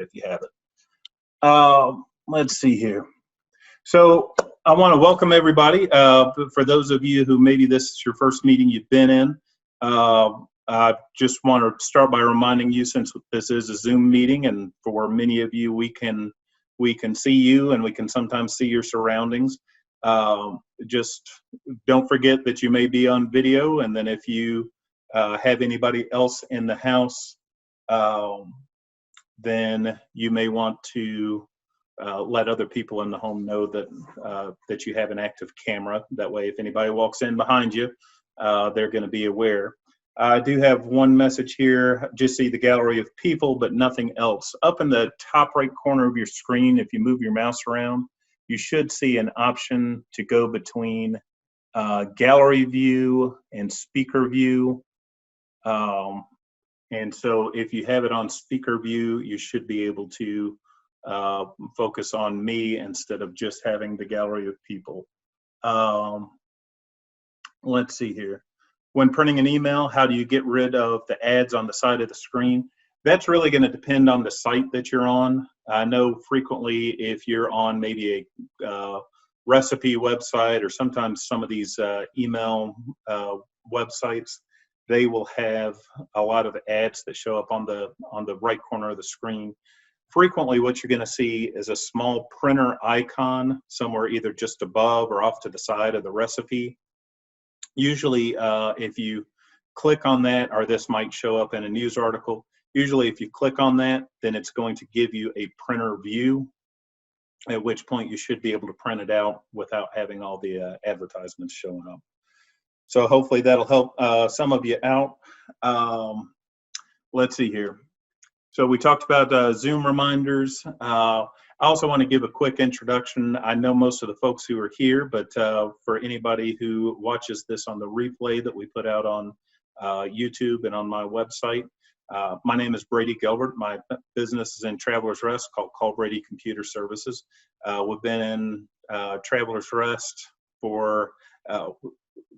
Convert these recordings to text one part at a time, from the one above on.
if you have it. Let's see here. So I want to welcome everybody. For those of you who maybe this is your first meeting you've been in, I just want to start by reminding you, since this is a Zoom meeting, and for many of you, we can see you and we can sometimes see your surroundings. Just don't forget that you may be on video, and then if you have anybody else in the house, then you may want to let other people in the home know that that you have an active camera. That way, if anybody walks in behind you, they're going to be aware. I do have one message here. Just see the gallery of people, but nothing else. Up in the top right corner of your screen, if you move your mouse around, you should see an option to go between gallery view and speaker view. And so if you have it on speaker view, you should be able to focus on me instead of just having the gallery of people. Let's see here. When printing an email, how do you get rid of the ads on the side of the screen? That's really going to depend on the site that you're on. I know frequently if you're on maybe a recipe website, or sometimes some of these email websites, they will have a lot of ads that show up on the right corner of the screen. Frequently what you're going to see is a small printer icon somewhere either just above or off to the side of the recipe. Usually if you click on that, or this might show up in a news article, usually if you click on that, then it's going to give you a printer view, at which point you should be able to print it out without having all the advertisements showing up. So hopefully that'll help some of you out. Let's see here. So we talked about Zoom reminders. I also want to give a quick introduction. I know most of the folks who are here, but for anybody who watches this on the replay that we put out on YouTube and on my website, my name is Brady Gilbert. My business is in Travelers Rest called Call Brady Computer Services. We've been in Travelers Rest for,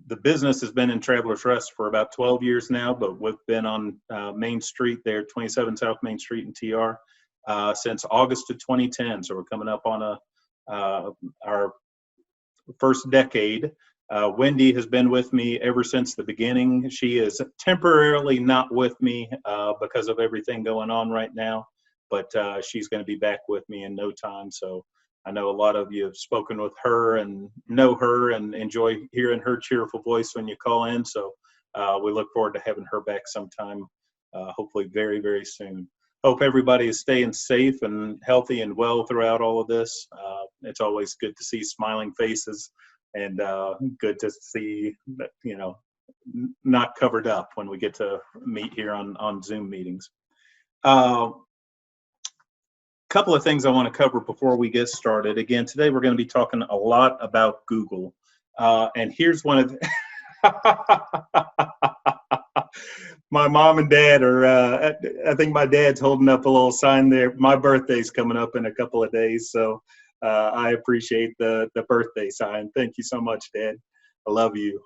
the business has been in Travelers Rest for about 12 years now, but we've been on Main Street there, 27 South Main Street in TR, since August of 2010. So we're coming up on our first decade. Wendy has been with me ever since the beginning. She is temporarily not with me because of everything going on right now, but she's going to be back with me in no time. So I know a lot of you have spoken with her and know her and enjoy hearing her cheerful voice when you call in. So we look forward to having her back sometime, hopefully very, very soon. Hope everybody is staying safe and healthy and well throughout all of this. It's always good to see smiling faces, and good to see that, you know, not covered up when we get to meet here on Zoom meetings. Couple of things I want to cover before we get started. Again, today we're going to be talking a lot about Google. And here's one of my mom and dad are, I think my dad's holding up a little sign there. My birthday's coming up in a couple of days, so I appreciate the birthday sign. Thank you so much, Dad. I love you.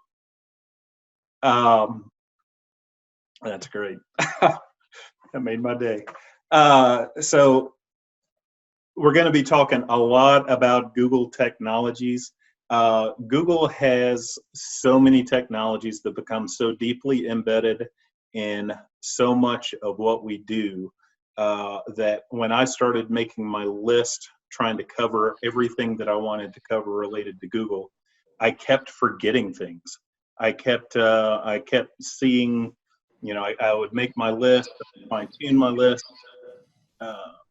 That's great. That made my day. So we're going to be talking a lot about Google technologies. Google has so many technologies that become so deeply embedded in so much of what we do that when I started making my list, trying to cover everything that I wanted to cover related to Google, I kept forgetting things. I kept seeing, you know, I would make my list, fine tune my list.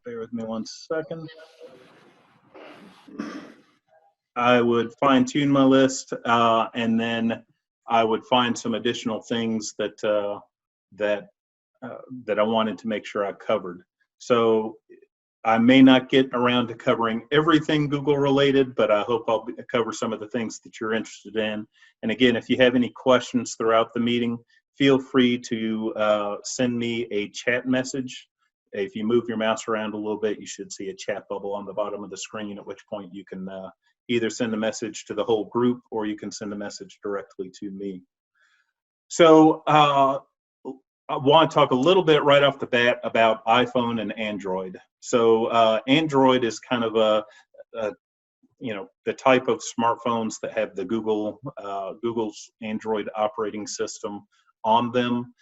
Bear with me one second. I would fine tune my list, and then I would find some additional things that that I wanted to make sure I covered. So I may not get around to covering everything Google related, but I hope I'll cover some of the things that you're interested in. And again, if you have any questions throughout the meeting, feel free to send me a chat message. If you move your mouse around a little bit, you should see a chat bubble on the bottom of the screen, at which point you can either send a message to the whole group or you can send a message directly to me. So I want to talk a little bit right off the bat about iPhone and Android. So Android is kind of a the type of smartphones that have the Google's Android operating system on them.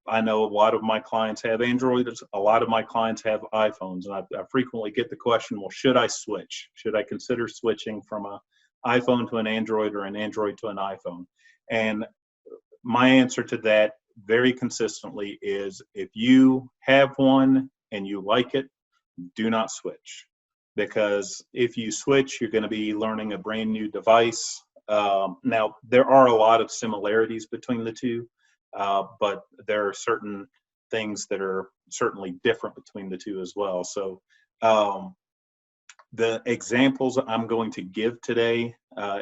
I know a lot of my clients have Androids. A lot of my clients have iPhones, and I frequently get the question, well, should I switch? Should I consider switching from an iPhone to an Android or an Android to an iPhone? And my answer to that very consistently is if you have one and you like it, do not switch. Because if you switch, you're going to be learning a brand new device. Now, there are a lot of similarities between the two, but there are certain things that are certainly different between the two as well. So the examples I'm going to give today,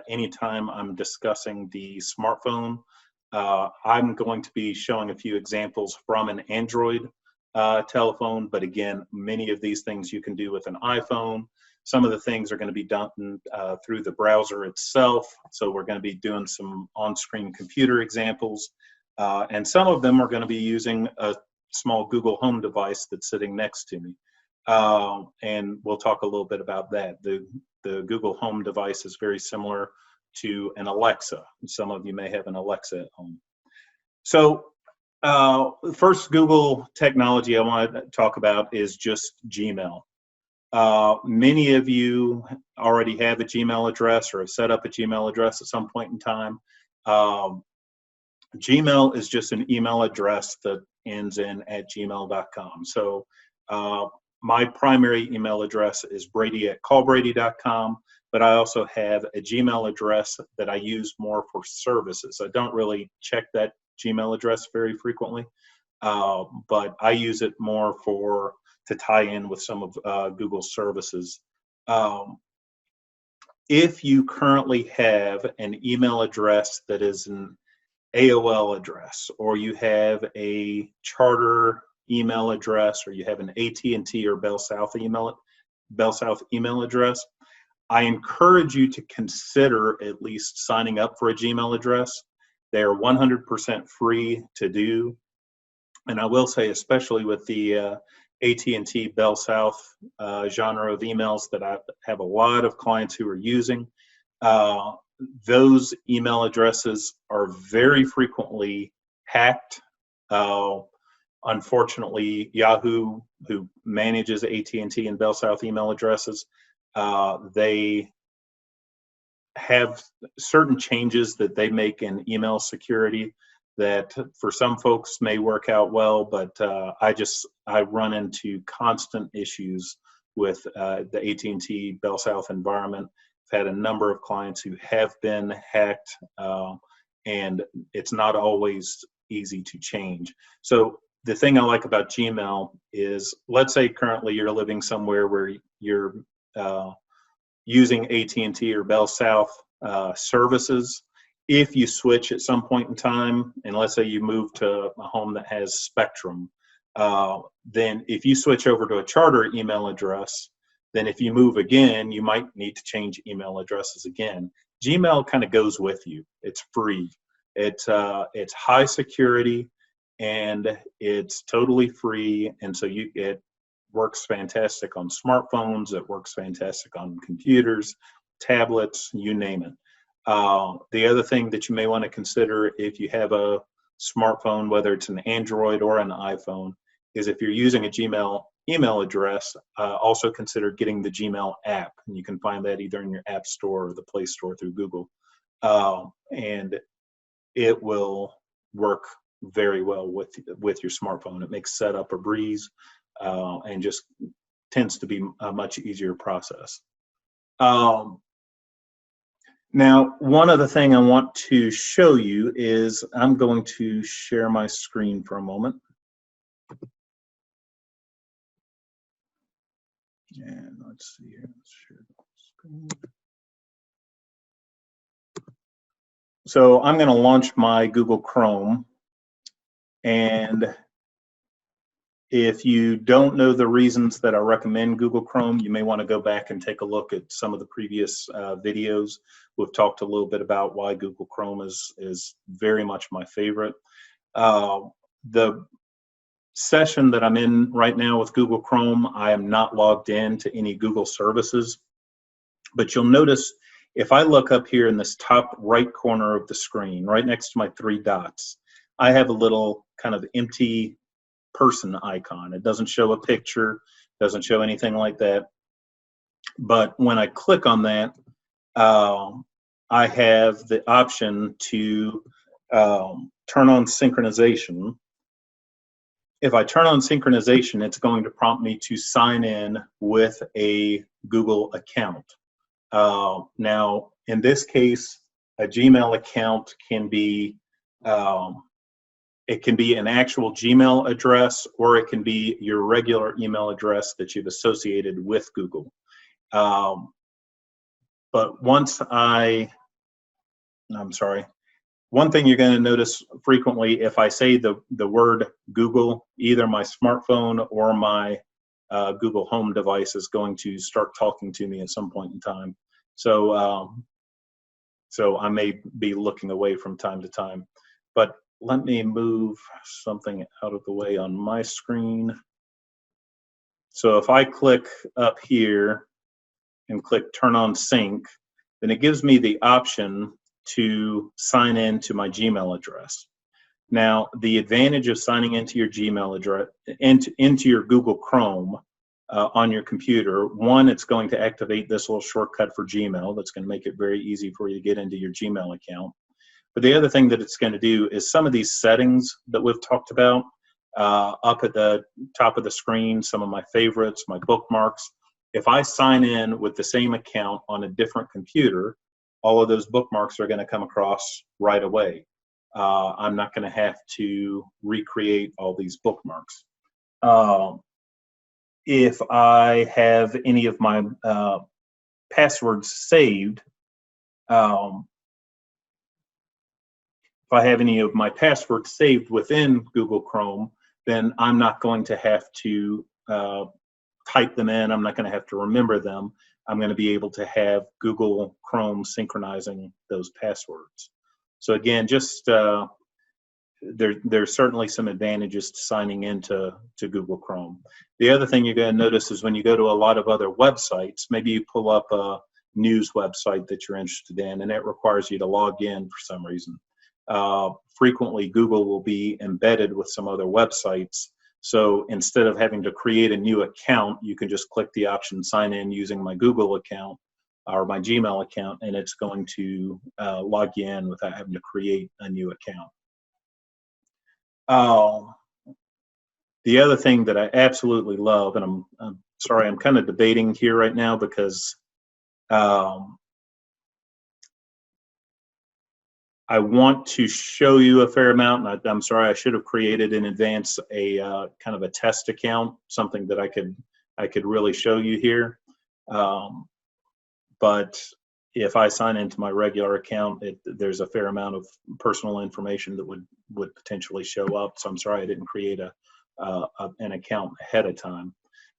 anytime I'm discussing the smartphone, I'm going to be showing a few examples from an Android telephone, but again, many of these things you can do with an iPhone. Some of the things are going to be done through the browser itself. So we're going to be doing some on-screen computer examples, and some of them are going to be using a small Google Home device that's sitting next to me. And we'll talk a little bit about that. The Google Home device is very similar to an Alexa. Some of you may have an Alexa at home. So first Google technology I want to talk about is just Gmail. Many of you already have a Gmail address or have set up a Gmail address at some point in time. Gmail is just an email address that ends in @gmail.com. So my primary email address is brady@callbrady.com, but I also have a Gmail address that I use more for services. I don't really check that Gmail address very frequently, but I use it more to tie in with some of Google's services. If you currently have an email address that is an AOL address, or you have a Charter email address, or you have an AT&T or Bell South email address, I encourage you to consider at least signing up for a Gmail address. They are 100% free to do. And I will say, especially with the AT&T Bell South genre of emails that I have a lot of clients who are using, those email addresses are very frequently hacked. Unfortunately, Yahoo, who manages AT&T and Bell South email addresses, they have certain changes that they make in email security that for some folks may work out well, but I run into constant issues with the AT&T Bell South environment. I've had a number of clients who have been hacked, and it's not always easy to change. So the thing I like about Gmail is, let's say currently you're living somewhere where you're using AT&T or Bell South services. If you switch at some point in time, and let's say you move to a home that has Spectrum, then if you switch over to a Charter email address, then if you move again, you might need to change email addresses again. Gmail kind of goes with you. It's free. It's high security, and it's totally free, and so it works fantastic on smartphones. It works fantastic on computers, tablets, you name it. The other thing that you may want to consider if you have a smartphone, whether it's an Android or an iPhone, is if you're using a Gmail email address, also consider getting the Gmail app. And you can find that either in your App Store or the Play Store through Google. And it will work very well with your smartphone. It makes setup a breeze, and just tends to be a much easier process. Now, one other thing I want to show you is I'm going to share my screen for a moment. And let's see here. Let's share the screen. So I'm going to launch my Google Chrome. And if you don't know the reasons that I recommend Google Chrome, you may want to go back and take a look at some of the previous videos. We've talked a little bit about why Google Chrome is very much my favorite. The session that I'm in right now with Google Chrome, I am not logged in to any Google services, but you'll notice if I look up here in this top right corner of the screen, right next to my three dots, I have a little kind of empty person icon. It doesn't show a picture, doesn't show anything like that. But when I click on that, I have the option to turn on synchronization. If I turn on synchronization, it's going to prompt me to sign in with a Google account. Now, in this case, a Gmail account can be it can be an actual Gmail address, or it can be your regular email address that you've associated with Google. But one thing you're going to notice frequently, if I say the word Google, either my smartphone or my Google Home device is going to start talking to me at some point in time. So, so I may be looking away from time to time. But let me move something out of the way on my screen. So if I click up here and click Turn on Sync, then it gives me the option to sign in to my Gmail address. Now, the advantage of signing into your Gmail address, into your Google Chrome on your computer, one, it's going to activate this little shortcut for Gmail that's going to make it very easy for you to get into your Gmail account. But the other thing that it's going to do is some of these settings that we've talked about up at the top of the screen, some of my favorites, my bookmarks. If I sign in with the same account on a different computer, all of those bookmarks are going to come across right away. I'm not going to have to recreate all these bookmarks. If I have any of my passwords saved, within Google Chrome, then I'm not going to have to type them in. I'm not going to have to remember them. I'm going to be able to have Google Chrome synchronizing those passwords. So again, just there's certainly some advantages to signing into Google Chrome. The other thing you're going to notice is when you go to a lot of other websites, maybe you pull up a news website that you're interested in, and it requires you to log in for some reason. Frequently, Google will be embedded with some other websites. So instead of having to create a new account, you can just click the option sign in using my Google account or my Gmail account, and it's going to log you in without having to create a new account. The other thing that I absolutely love, and I'm sorry, I'm kind of debating here right now because I want to show you a fair amount, and I'm sorry, I should have created in advance a kind of a test account, something that I could really show you here. But if I sign into my regular account, there's a fair amount of personal information that would potentially show up. So I'm sorry I didn't create an account ahead of time.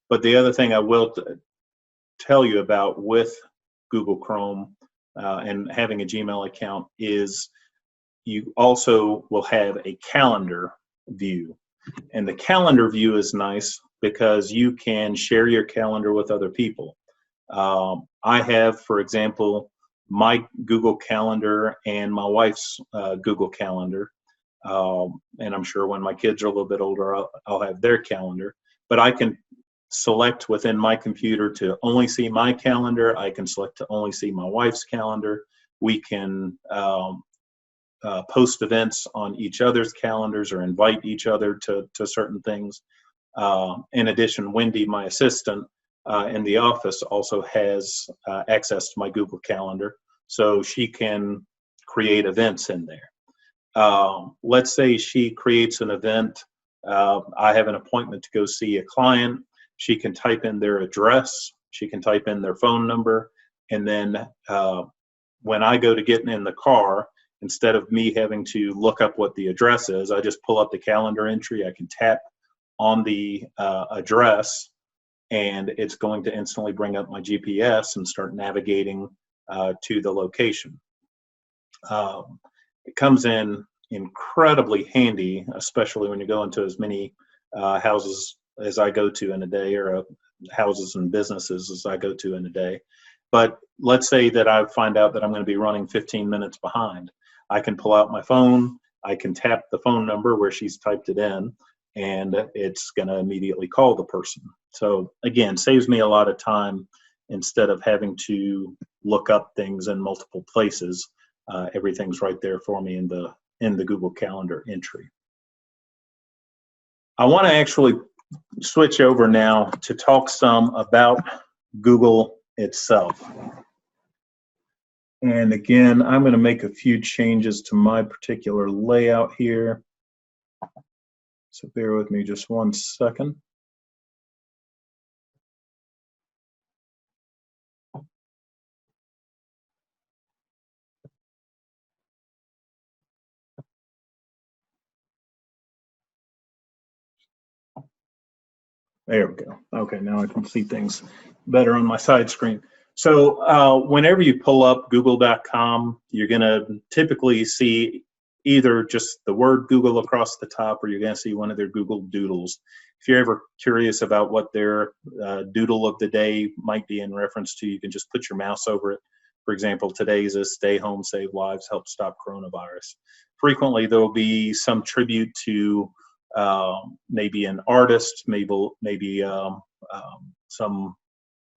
But the other thing I will tell you about with Google Chrome and having a Gmail account is you also will have a calendar view. And the calendar view is nice because you can share your calendar with other people. I have, for example, my Google Calendar and my wife's Google Calendar. And I'm sure when my kids are a little bit older, I'll have their calendar. But I can select within my computer to only see my calendar. I can select to only see my wife's calendar. We can post events on each other's calendars or invite each other to certain things. In addition, Wendy, my assistant in the office, also has access to my Google Calendar, so she can create events in there. Let's say she creates an event. I have an appointment to go see a client. She can type in their address. She can type in their phone number. And then when I go to get in the car, instead of me having to look up what the address is, I just pull up the calendar entry. I can tap on the address, and it's going to instantly bring up my GPS and start navigating to the location. It comes in incredibly handy, especially when you go into as many houses as I go to in a day, or houses and businesses as I go to in a day. But let's say that I find out that I'm going to be running 15 minutes behind. I can pull out my phone, I can tap the phone number where she's typed it in, and it's going to immediately call the person. So again, saves me a lot of time instead of having to look up things in multiple places. Everything's right there for me in the Google Calendar entry. I want to actually switch over now to talk some about Google itself. And again, I'm going to make a few changes to my particular layout here. So bear with me just one second. There we go. Okay, now I can see things better on my side screen. So whenever you pull up google.com, you're going to typically see either just the word Google across the top, or you're going to see one of their Google Doodles. If you're ever curious about what their doodle of the day might be in reference to, you can just put your mouse over it. For example, today's is Stay Home, Save Lives, Help Stop Coronavirus. Frequently, there will be some tribute to maybe an artist, maybe some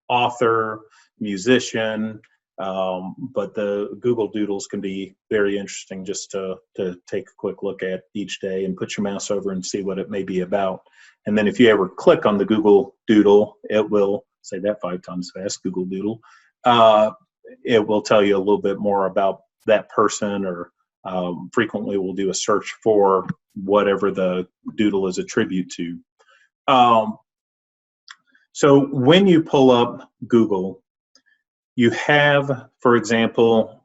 author, musician, but the Google Doodles can be very interesting just to take a quick look at each day and put your mouse over and see what it may be about. And then if you ever click on the Google Doodle, it will, say that 5 times fast, Google Doodle, it will tell you a little bit more about that person, or frequently we'll do a search for whatever the doodle is a tribute to. So when you pull up Google, you have, for example,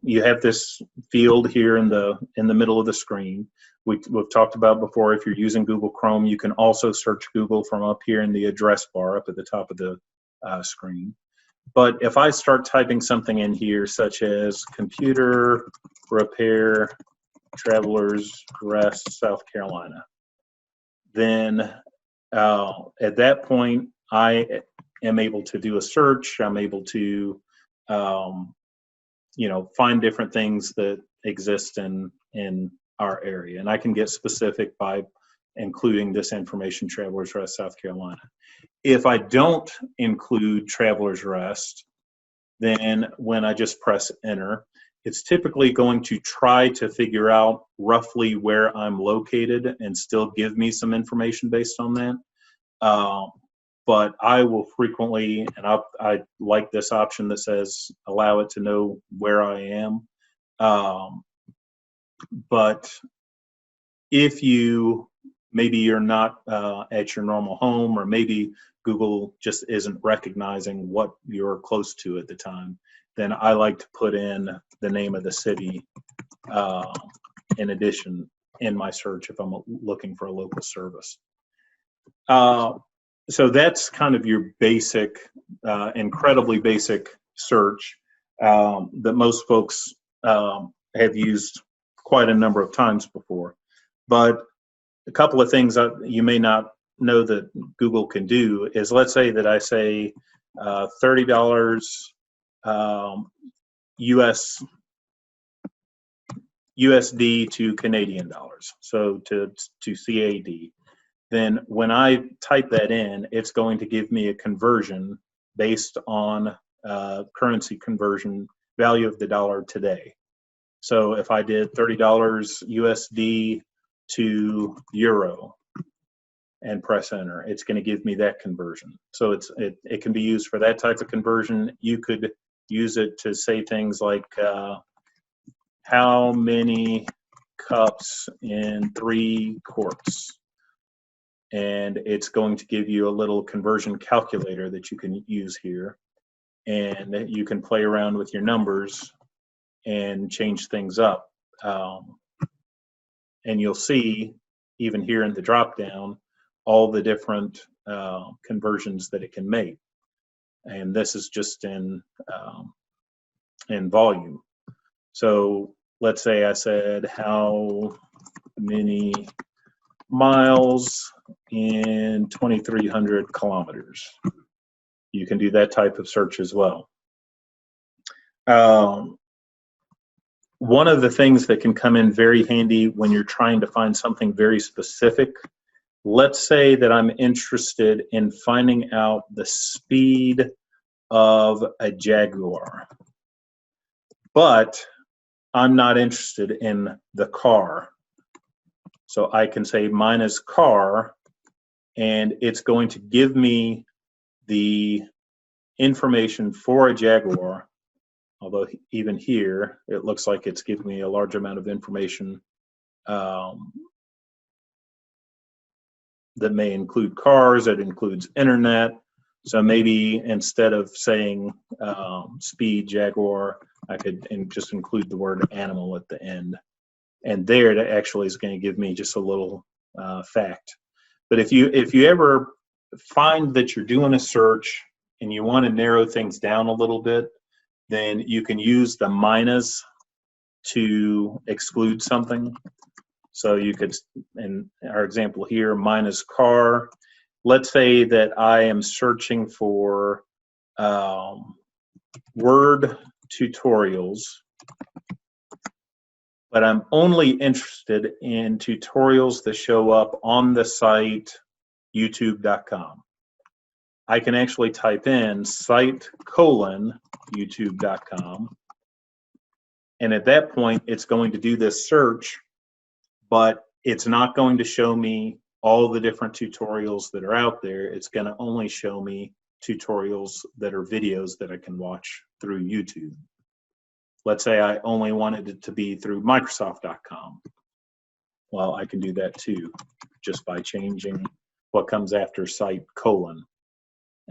you have this field here in the middle of the screen. We've talked about before, if you're using Google Chrome, you can also search Google from up here in the address bar up at the top of the screen. But if I start typing something in here, such as computer repair Travelers Rest, South Carolina, then at that point, I am able to do a search. I'm able to, find different things that exist in our area, and I can get specific by including this information, Travelers Rest, South Carolina. If I don't include Travelers Rest, then when I just press enter, it's typically going to try to figure out roughly where I'm located and still give me some information based on that. But I will frequently, and I like this option that says allow it to know where I am. But if maybe you're not at your normal home, or maybe Google just isn't recognizing what you're close to at the time, then I like to put in the name of the city in addition in my search if I'm looking for a local service. So that's kind of your basic, incredibly basic search that most folks have used quite a number of times before. But a couple of things that you may not know that Google can do is, let's say that I say $30 USD to Canadian dollars, so to CAD. Then when I type that in, it's going to give me a conversion based on currency conversion value of the dollar today. So if I did $30 USD to euro and press enter, it's going to give me that conversion. So it can be used for that type of conversion. You could use it to say things like how many cups in 3 quarts, and it's going to give you a little conversion calculator that you can use here, and you can play around with your numbers and change things up. And you'll see, even here in the drop down, all the different conversions that it can make. And this is just in volume. So let's say I said how many miles in 2,300 kilometers. You can do that type of search as well. One of the things that can come in very handy when you're trying to find something very specific, let's say that I'm interested in finding out the speed of a Jaguar, but I'm not interested in the car. So I can say minus car, and it's going to give me the information for a Jaguar, although even here, it looks like it's giving me a large amount of information that may include cars, it includes internet. So maybe instead of saying speed Jaguar, I could just include the word animal at the end. And there, that actually is going to give me just a little fact. But if you ever find that you're doing a search and you want to narrow things down a little bit, then you can use the minus to exclude something. So you could, in our example here, minus car. Let's say that I am searching for word tutorials, but I'm only interested in tutorials that show up on the site youtube.com. I can actually type in site:/youtube.com, and at that point it's going to do this search, but it's not going to show me all the different tutorials that are out there. It's going to only show me tutorials that are videos that I can watch through YouTube. Let's say I only wanted it to be through Microsoft.com. Well, I can do that too, just by changing what comes after site:/,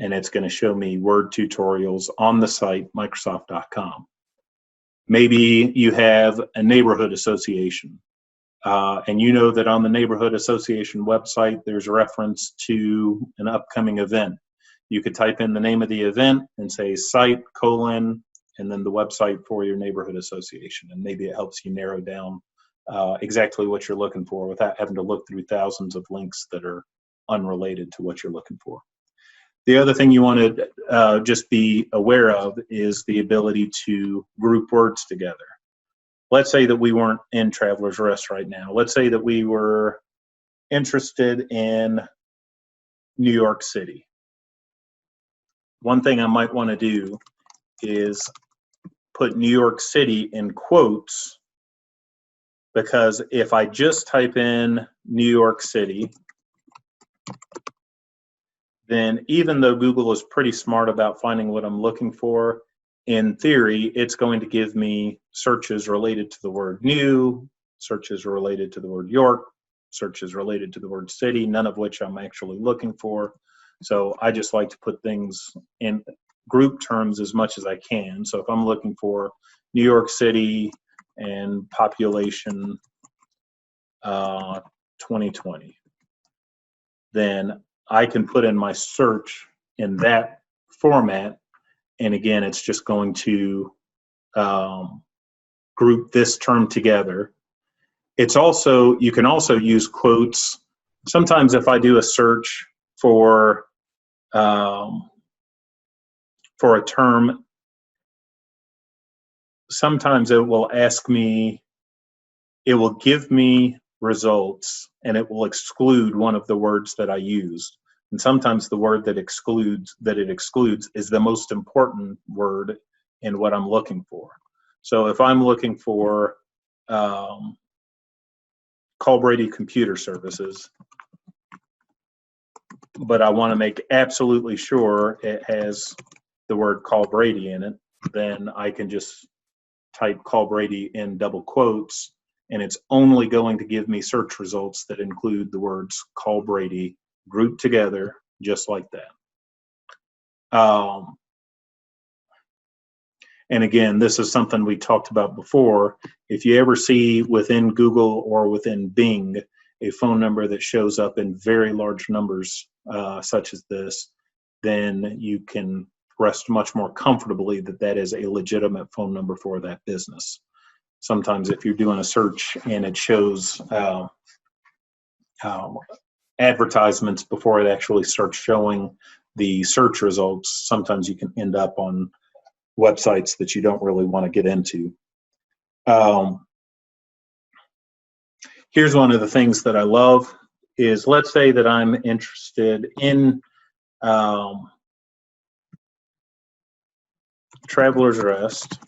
and it's going to show me word tutorials on the site Microsoft.com. Maybe you have a neighborhood association, and you know that on the neighborhood association website there's a reference to an upcoming event. You could type in the name of the event and say site:/, and then the website for your neighborhood association, and maybe it helps you narrow down exactly what you're looking for without having to look through thousands of links that are unrelated to what you're looking for. The other thing you want to just be aware of is the ability to group words together. Let's say that we weren't in Travelers Rest right now. Let's say that we were interested in New York City. One thing I might want to do is put New York City in quotes, because if I just type in New York City, then even though Google is pretty smart about finding what I'm looking for, in theory, it's going to give me searches related to the word new, searches related to the word York, searches related to the word city, none of which I'm actually looking for. So I just like to put things in group terms as much as I can. So if I'm looking for New York City and population 2020, then I can put in my search in that format, and again, it's just going to group this term together. It's also, you can also use quotes. Sometimes if I do a search for a term, sometimes it will ask me, it will give me results and it will exclude one of the words that I used. And sometimes the word that it excludes is the most important word in what I'm looking for. So if I'm looking for Call Brady Computer Services, but I want to make absolutely sure it has the word Call Brady in it, then I can just type Call Brady in double quotes, and it's only going to give me search results that include the words Call Brady grouped together just like that. And again, this is something we talked about before. If you ever see within Google or within Bing a phone number that shows up in very large numbers such as this, then you can rest much more comfortably that that is a legitimate phone number for that business. Sometimes if you're doing a search and it shows advertisements before it actually starts showing the search results. Sometimes you can end up on websites that you don't really want to get into. Here's one of the things that I love is, let's say that I'm interested in Travelers Rest,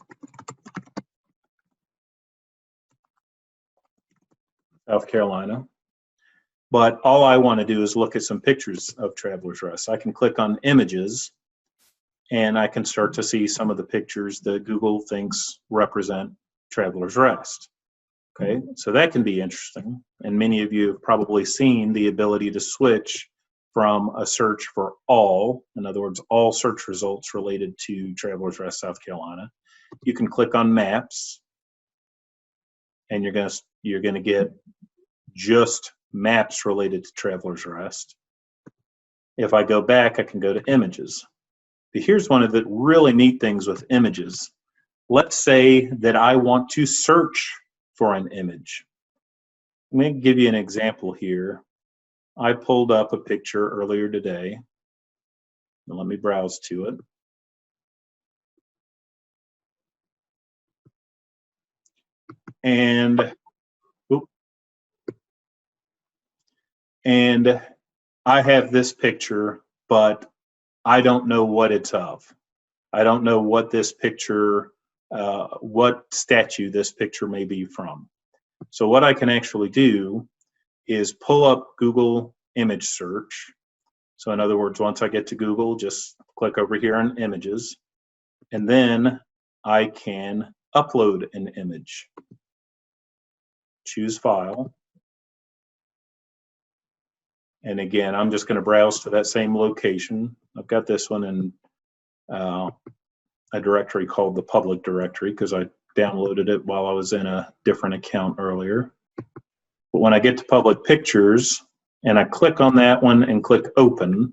South Carolina, but all I want to do is look at some pictures of Travelers Rest. I can click on images and I can start to see some of the pictures that Google thinks represent Travelers Rest. Okay, so that can be interesting. And many of you have probably seen the ability to switch from a search for all, in other words, all search results related to Travelers Rest, South Carolina. You can click on maps and you're gonna get just maps related to Travelers Rest. If I go back, I can go to images. But here's one of the really neat things with images. Let's say that I want to search for an image. Let me give you an example here. I pulled up a picture earlier today. Let me browse to it. And I have this picture, but I don't know what it's of. I don't know what this picture, what statue this picture may be from. So what I can actually do is pull up Google image search. So in other words, once I get to Google, just click over here on images, and then I can upload an image. Choose file. And again, I'm just going to browse to that same location. I've got this one in a directory called the public directory because I downloaded it while I was in a different account earlier. But when I get to public pictures and I click on that one and click open,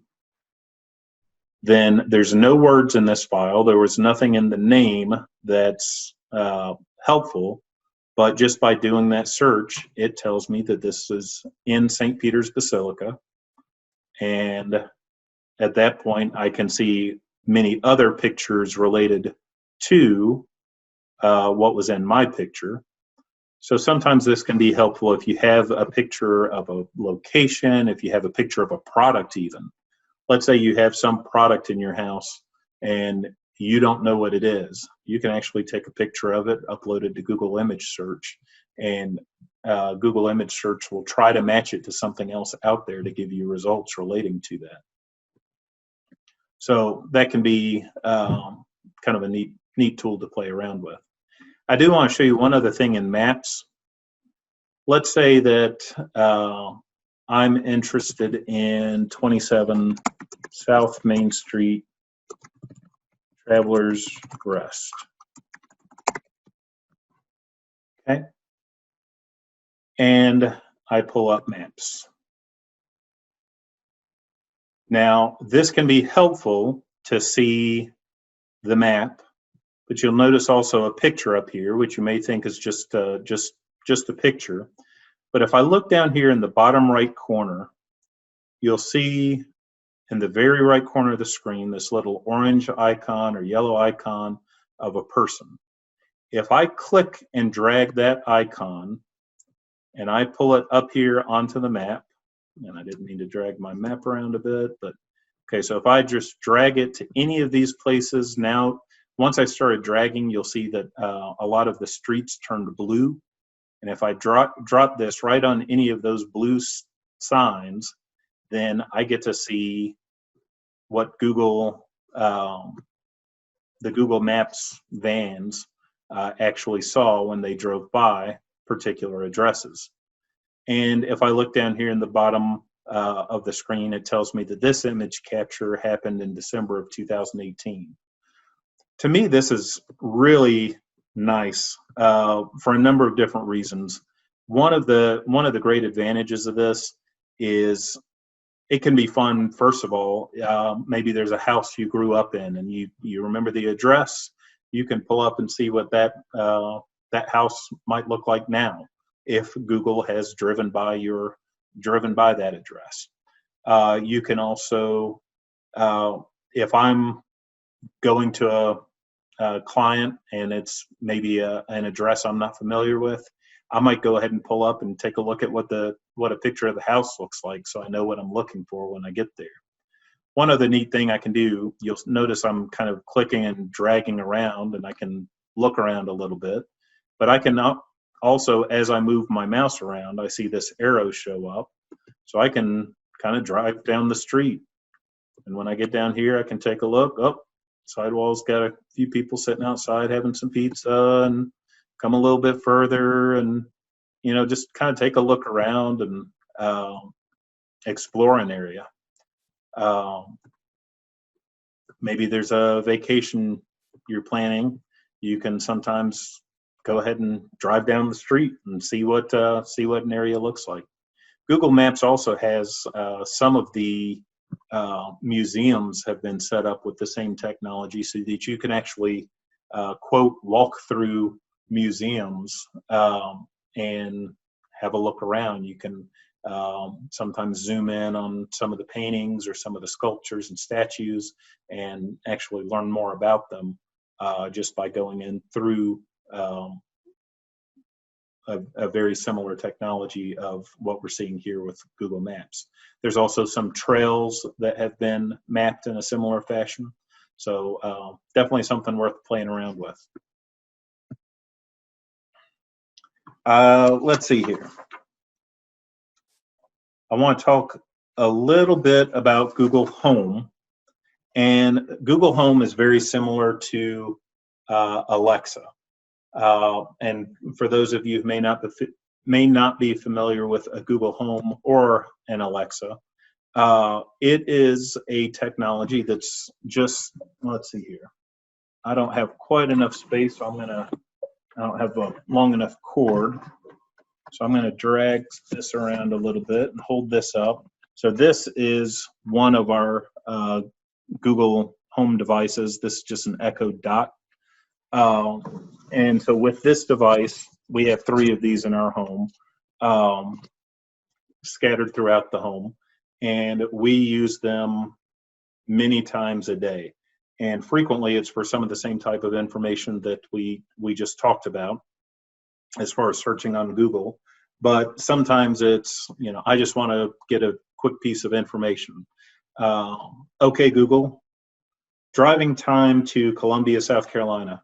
then there's no words in this file. There was nothing in the name that's helpful, but just by doing that search, it tells me that this is in St. Peter's Basilica. And at that point, I can see many other pictures related to what was in my picture. So sometimes this can be helpful if you have a picture of a location, if you have a picture of a product even. Let's say you have some product in your house and you don't know what it is. You can actually take a picture of it, upload it to Google Image Search, and Google Image Search will try to match it to something else out there to give you results relating to that. So that can be kind of a neat tool to play around with. I do want to show you one other thing in maps. Let's say that I'm interested in 27 South Main Street, Travelers Rest. Okay. And I pull up maps. Now, this can be helpful to see the map, but you'll notice also a picture up here, which you may think is just a picture. But if I look down here in the bottom right corner, you'll see in the very right corner of the screen this little orange icon or yellow icon of a person. If I click and drag that icon and I pull it up here onto the map, and I didn't mean to drag my map around a bit, but okay, so if I just drag it to any of these places, now once I started dragging, you'll see that a lot of the streets turned blue. And if I drop this right on any of those blue signs, then I get to see what Google, the Google Maps vans actually saw when they drove by particular addresses. And if I look down here in the bottom of the screen, it tells me that this image capture happened in December of 2018. To me, this is really nice for a number of different reasons. One of the great advantages of this is it can be fun. First of all, maybe there's a house you grew up in and you remember the address. You can pull up and see what that house might look like now if Google has driven by your driven by that address. You can also, if I'm going to a client and it's maybe an address I'm not familiar with, I might go ahead and pull up and take a look at what a picture of the house looks like, so I know what I'm looking for when I get there. One other neat thing I can do, you'll notice I'm kind of clicking and dragging around, and I can look around a little bit, but I can also, as I move my mouse around, I see this arrow show up, so I can kind of drive down the street. And when I get down here, I can take a look. Oh, sidewall's got a few people sitting outside having some pizza, and come a little bit further and, just kind of take a look around and explore an area. Maybe there's a vacation you're planning. You can sometimes go ahead and drive down the street and see what an area looks like. Google Maps also has some of the museums have been set up with the same technology, so that you can actually quote walk through museums and have a look around. You can sometimes zoom in on some of the paintings or some of the sculptures and statues and actually learn more about them just by going in through a very similar technology of what we're seeing here with Google Maps. There's also some trails that have been mapped in a similar fashion. So definitely something worth playing around with. Let's see here. I want to talk a little bit about Google Home. And Google Home is very similar to Alexa. And for those of you who may not be familiar with a Google Home or an Alexa, it is a technology that's just, let's see here. I don't have quite enough space, so I don't have a long enough cord. So I'm going to drag this around a little bit and hold this up. So this is one of our Google Home devices. This is just an Echo Dot. And so with this device, we have 3 of these in our home, scattered throughout the home. And we use them many times a day. And frequently it's for some of the same type of information that we just talked about as far as searching on Google. But sometimes it's, I just want to get a quick piece of information. Okay, Google, driving time to Columbia, South Carolina.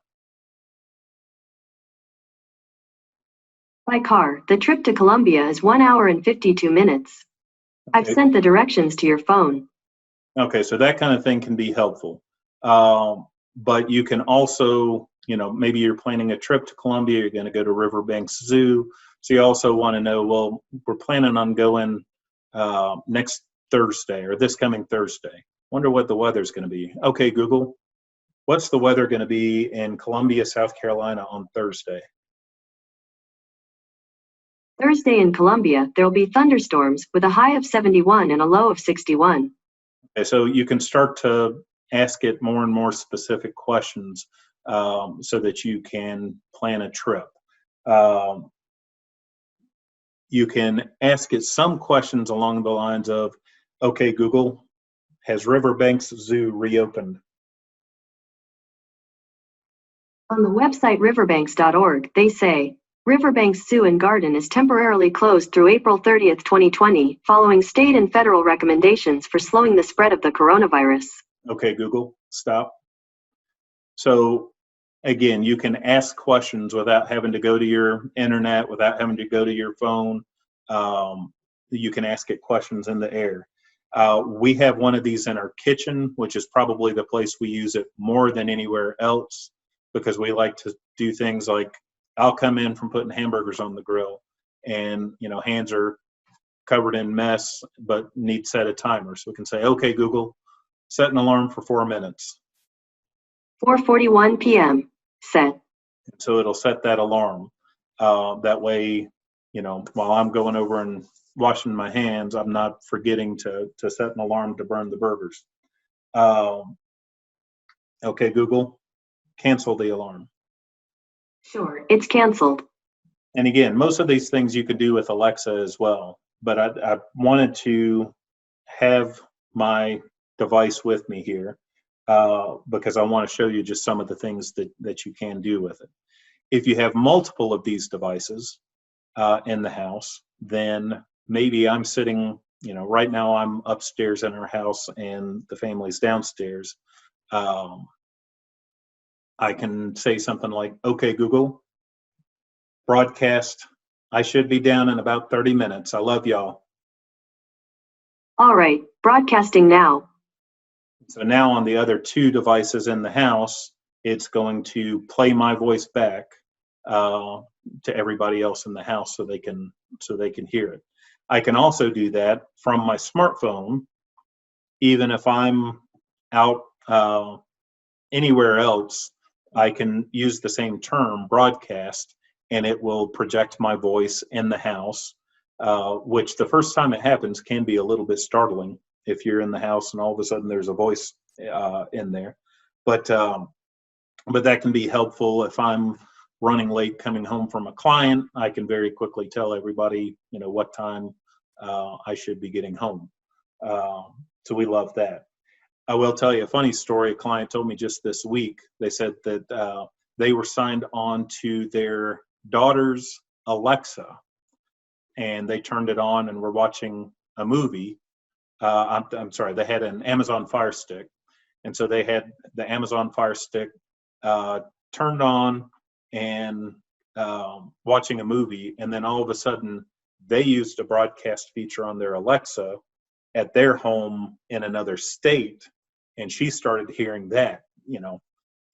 By car, the trip to Columbia is 1 hour and 52 minutes. Okay. I've sent the directions to your phone. Okay, so that kind of thing can be helpful. But you can also, maybe you're planning a trip to Columbia, you're going to go to Riverbanks Zoo. So you also want to know, well, we're planning on going next Thursday or this coming Thursday. Wonder what the weather's going to be. Okay, Google, what's the weather going to be in Columbia, South Carolina on Thursday? Thursday in Columbia, there will be thunderstorms with a high of 71 and a low of 61. Okay, so you can start to ask it more and more specific questions so that you can plan a trip. You can ask it some questions along the lines of, okay, Google, has Riverbanks Zoo reopened? On the website riverbanks.org, they say, Riverbanks Zoo and Garden is temporarily closed through April 30th, 2020, following state and federal recommendations for slowing the spread of the coronavirus. Okay, Google, stop. So again, you can ask questions without having to go to your internet, without having to go to your phone. You can ask it questions in the air. We have one of these in our kitchen, which is probably the place we use it more than anywhere else, because we like to do things like, I'll come in from putting hamburgers on the grill and, hands are covered in mess, but need set a timer. So we can say, okay, Google, set an alarm for 4 minutes. 4:41 p.m. set. So it'll set that alarm. That way, while I'm going over and washing my hands, I'm not forgetting to set an alarm to burn the burgers. Okay, Google, cancel the alarm. Sure, it's canceled. And again, most of these things you can do with Alexa as well. but I wanted to have my device with me here because I want to show you just some of the things that you can do with it. If you have multiple of these devices in the house, then maybe I'm sitting, right now I'm upstairs in our house and the family's downstairs. I can say something like, okay, Google, broadcast. I should be down in about 30 minutes. I love y'all. All right, broadcasting now. So now on the other two devices in the house, it's going to play my voice back to everybody else in the house so they can hear it. I can also do that from my smartphone, even if I'm out anywhere else. I can use the same term, broadcast, and it will project my voice in the house, which the first time it happens can be a little bit startling if you're in the house and all of a sudden there's a voice in there. But that can be helpful. If I'm running late coming home from a client, I can very quickly tell everybody, what time I should be getting home. So we love that. I will tell you a funny story. A client told me just this week. They said that they were signed on to their daughter's Alexa, and they turned it on and were watching a movie. I'm sorry, they had an Amazon Fire Stick, and so they had the Amazon Fire Stick turned on and watching a movie, and then all of a sudden they used a broadcast feature on their Alexa at their home in another state, and she started hearing that.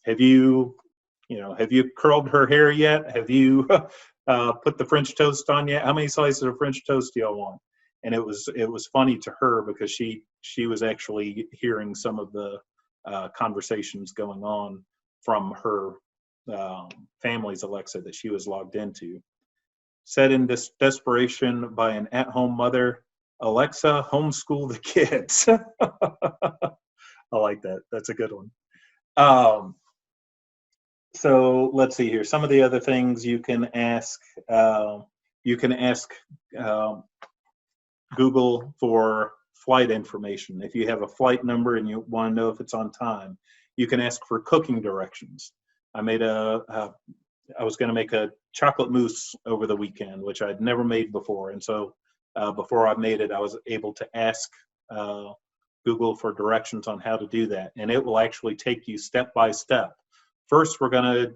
Have you curled her hair yet? Have you put the French toast on yet? How many slices of French toast do y'all want? And it was funny to her because she was actually hearing some of the conversations going on from her family's Alexa that she was logged into. Said in this desperation by an at-home mother, Alexa, homeschool the kids. I like that. That's a good one. So let's see here. Some of the other things you can ask. Google for flight information. If you have a flight number and you want to know if it's on time, you can ask for cooking directions. I was going to make a chocolate mousse over the weekend, which I'd never made before. And so before I made it, I was able to ask Google for directions on how to do that. And it will actually take you step by step. First, we're going to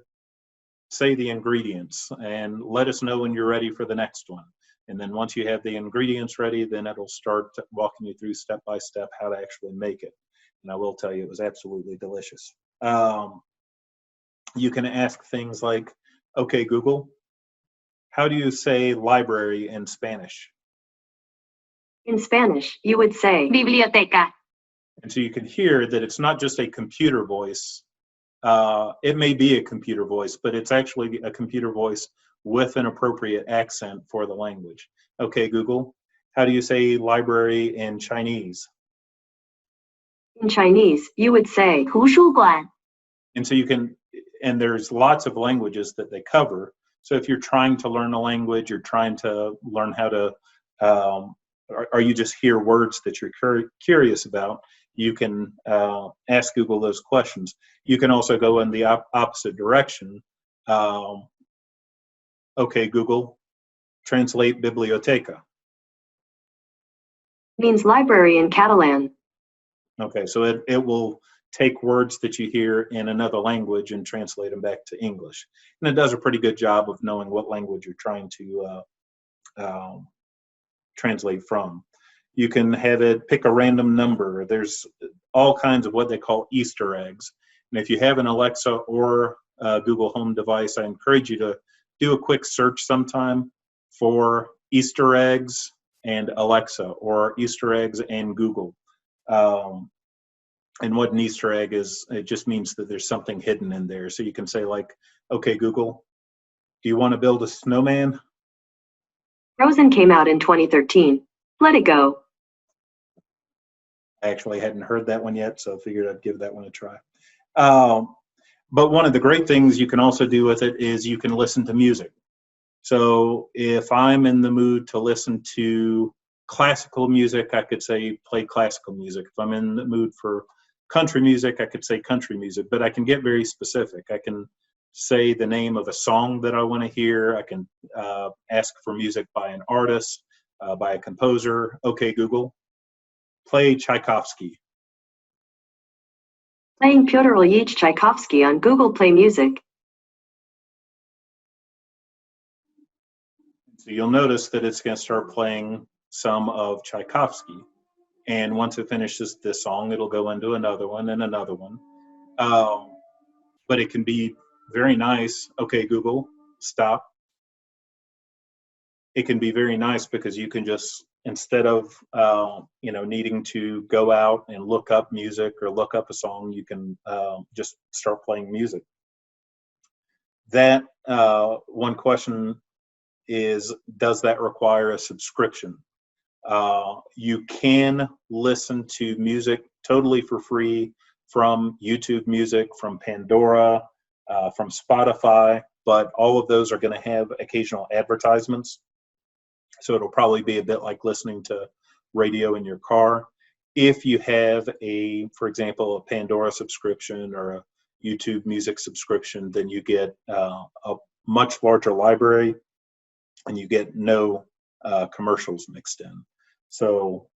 say the ingredients and let us know when you're ready for the next one. And then once you have the ingredients ready, then it'll start walking you through step by step how to actually make it. And I will tell you, it was absolutely delicious. You can ask things like, okay, Google, how do you say library in Spanish? In Spanish, you would say biblioteca. And so you can hear that it's not just a computer voice. It may be a computer voice, but it's actually a computer voice with an appropriate accent for the language. Okay, Google, how do you say library in Chinese? In Chinese, you would say 图书馆. And so and there's lots of languages that they cover. So if you're trying to learn a language, you're trying to learn how to, or you just hear words that you're curious about, you can ask Google those questions. You can also go in the opposite direction. Okay, Google, translate biblioteca. Means library in Catalan. Okay, so it will take words that you hear in another language and translate them back to English. And it does a pretty good job of knowing what language you're trying to translate from. You can have it pick a random number. There's all kinds of what they call Easter eggs. And if you have an Alexa or a Google Home device, I encourage you to do a quick search sometime for Easter eggs and Alexa, or Easter eggs and Google. And what an Easter egg is, it just means that there's something hidden in there. So you can say like, okay, Google, do you want to build a snowman? Frozen came out in 2013. Let it go. I actually hadn't heard that one yet, so I figured I'd give that one a try. But one of the great things you can also do with it is you can listen to music. So if I'm in the mood to listen to classical music, I could say play classical music. If I'm in the mood for country music, I could say country music, but I can get very specific. I can say the name of a song that I want to hear. I can ask for music by an artist, by a composer. Okay, Google, play Tchaikovsky. Playing Pyotr Ilyich Tchaikovsky on Google Play Music. So you'll notice that it's going to start playing some of Tchaikovsky. And once it finishes this song, it'll go into another one and another one. But it can be very nice. Okay, Google, stop. It can be very nice because you can just, instead of needing to go out and look up music or look up a song, you can just start playing music. That one question is, does that require a subscription? You can listen to music totally for free from YouTube Music, from Pandora, from Spotify, but all of those are going to have occasional advertisements. So it'll probably be a bit like listening to radio in your car. If you have for example, a Pandora subscription or a YouTube Music subscription, then you get a much larger library and you get no commercials mixed in. So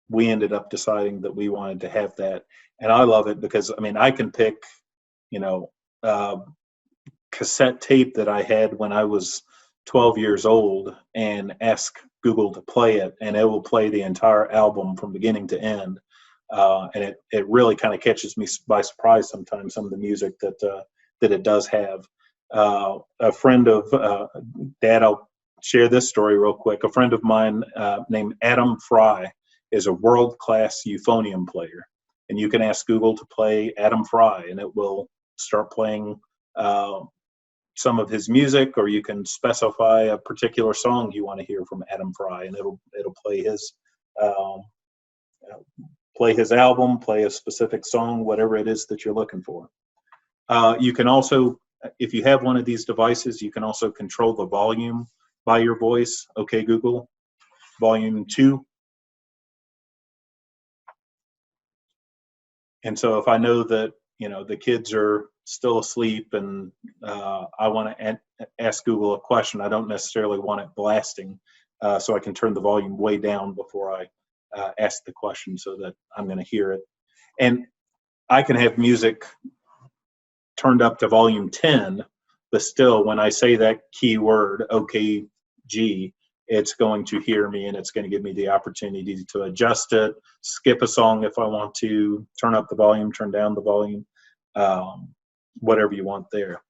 we ended up deciding that we wanted to have that. And I love it because, I mean, I can pick, cassette tape that I had when I was 12 years old and ask Google to play it, and it will play the entire album from beginning to end. And it really kind of catches me by surprise sometimes, some of the music that it does have. A friend of Dad, I'll share this story real quick. A friend of mine named Adam Fry is a world-class euphonium player. And you can ask Google to play Adam Fry, and it will start playing some of his music, or you can specify a particular song you want to hear from Adam Fry, and it'll play his album, play a specific song, whatever it is that you're looking for. You can also, if you have one of these devices, you can also control the volume by your voice. Okay, Google, volume 2. And so if I know that, the kids are still asleep and I want to ask Google a question, I don't necessarily want it blasting, so I can turn the volume way down before I ask the question so that I'm going to hear it. And I can have music turned up to volume 10, but still when I say that keyword, OKG, it's going to hear me and it's going to give me the opportunity to adjust it, skip a song if I want to, turn up the volume, turn down the volume, whatever you want there.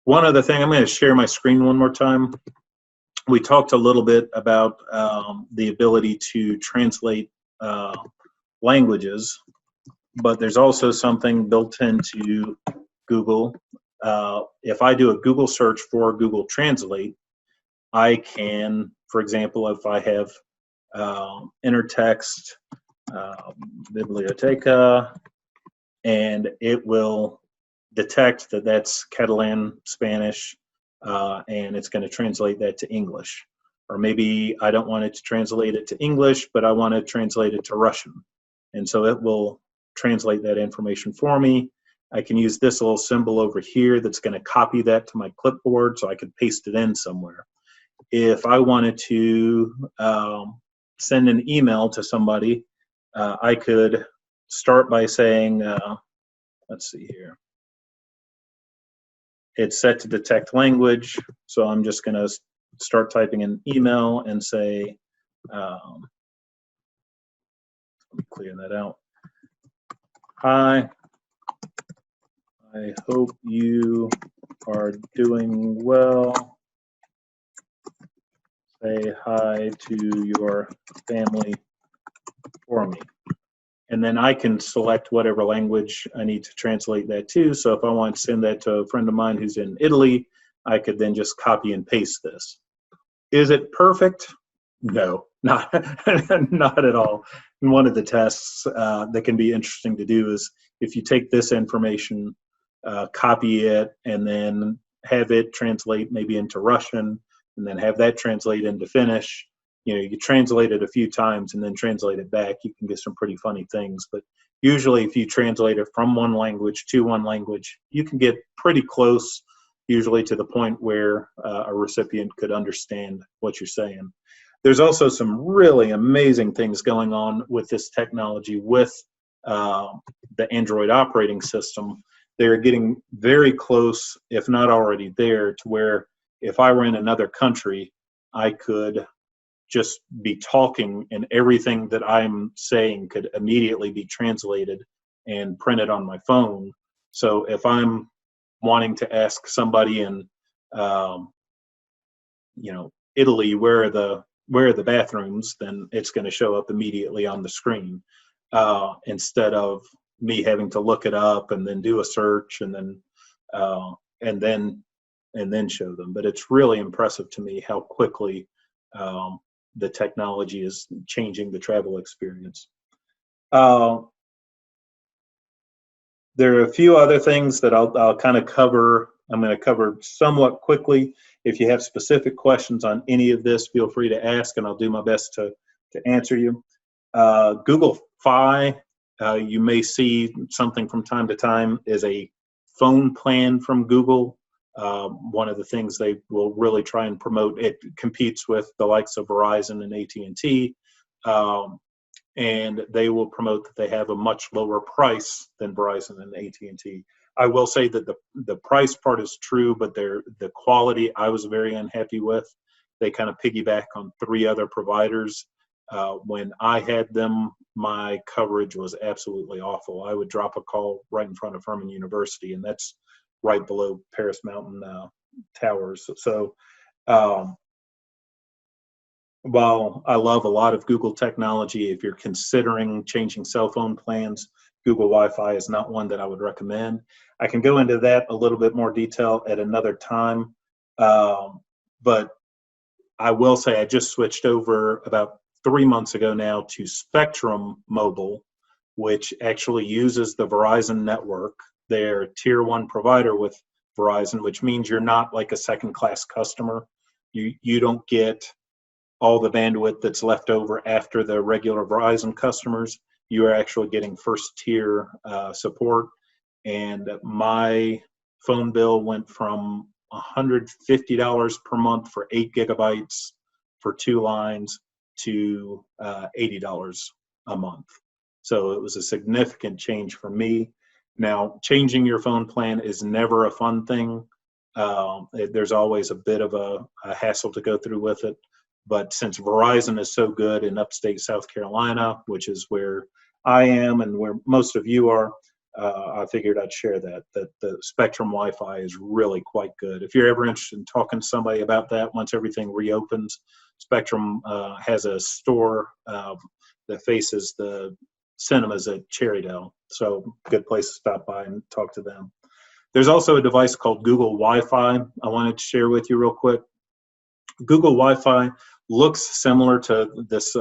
One other thing, I'm going to share my screen one more time. We talked a little bit about the ability to translate languages, but there's also something built into Google. If I do a Google search for Google Translate, I can, for example, if I have intertext biblioteca, and it will detect that that's Catalan Spanish, and it's going to translate that to English. Or maybe I don't want it to translate it to English, but I want to translate it to Russian. And so it will translate that information for me. I can use this little symbol over here that's going to copy that to my clipboard so I could paste it in somewhere. If I wanted to send an email to somebody, I could start by saying, let's see here. It's set to detect language, so I'm just going to start typing an email and say, let me clear that out. Hi, I hope you are doing well. Say hi to your family for me. And then I can select whatever language I need to translate that to. So if I want to send that to a friend of mine who's in Italy, I could then just copy and paste this. Is it perfect? No, not, not at all. And one of the tests that can be interesting to do is if you take this information, copy it, and then have it translate maybe into Russian, and then have that translate into Finnish, you translate it a few times and then translate it back, you can get some pretty funny things. But usually if you translate it from one language to one language, you can get pretty close, usually to the point where a recipient could understand what you're saying. There's also some really amazing things going on with this technology with the Android operating system. They're getting very close, if not already there, to where if I were in another country, I could just be talking and everything that I'm saying could immediately be translated and printed on my phone. So if I'm wanting to ask somebody in, Italy, where are the bathrooms, then it's going to show up immediately on the screen, instead of me having to look it up and then do a search and then show them. But it's really impressive to me how quickly the technology is changing the travel experience. There are a few other things that I'll kind of cover. I'm going to cover somewhat quickly. If you have specific questions on any of this, feel free to ask, and I'll do my best to answer you. Google Fi, you may see something from time to time, is a phone plan from Google. One of the things they will really try and promote, it competes with the likes of Verizon and AT&T, and they will promote that they have a much lower price than Verizon and AT&T. I will say that the price part is true, but the quality I was very unhappy with. They kind of piggyback on 3 other providers. When I had them, my coverage was absolutely awful. I would drop a call right in front of Furman University, and that's right below Paris Mountain Towers. So while I love a lot of Google technology, if you're considering changing cell phone plans, Google Wi-Fi is not one that I would recommend. I can go into that a little bit more detail at another time, but I will say I just switched over about 3 months ago now to Spectrum Mobile, which actually uses the Verizon network. They're tier 1 provider with Verizon, which means you're not like a second-class customer. You don't get all the bandwidth that's left over after the regular Verizon customers. You are actually getting first-tier support. And my phone bill went from $150 per month for 8 gigabytes for 2 lines to $80 a month. So it was a significant change for me. Now, changing your phone plan is never a fun thing. There's always a bit of a hassle to go through with it. But since Verizon is so good in upstate South Carolina, which is where I am and where most of you are, I figured I'd share that the Spectrum Wi-Fi is really quite good. If you're ever interested in talking to somebody about that, once everything reopens, Spectrum has a store that faces the cinemas at Cherrydale. So good place to stop by and talk to them. There's also a device called Google Wi-Fi I wanted to share with you real quick. Google Wi-Fi looks similar to this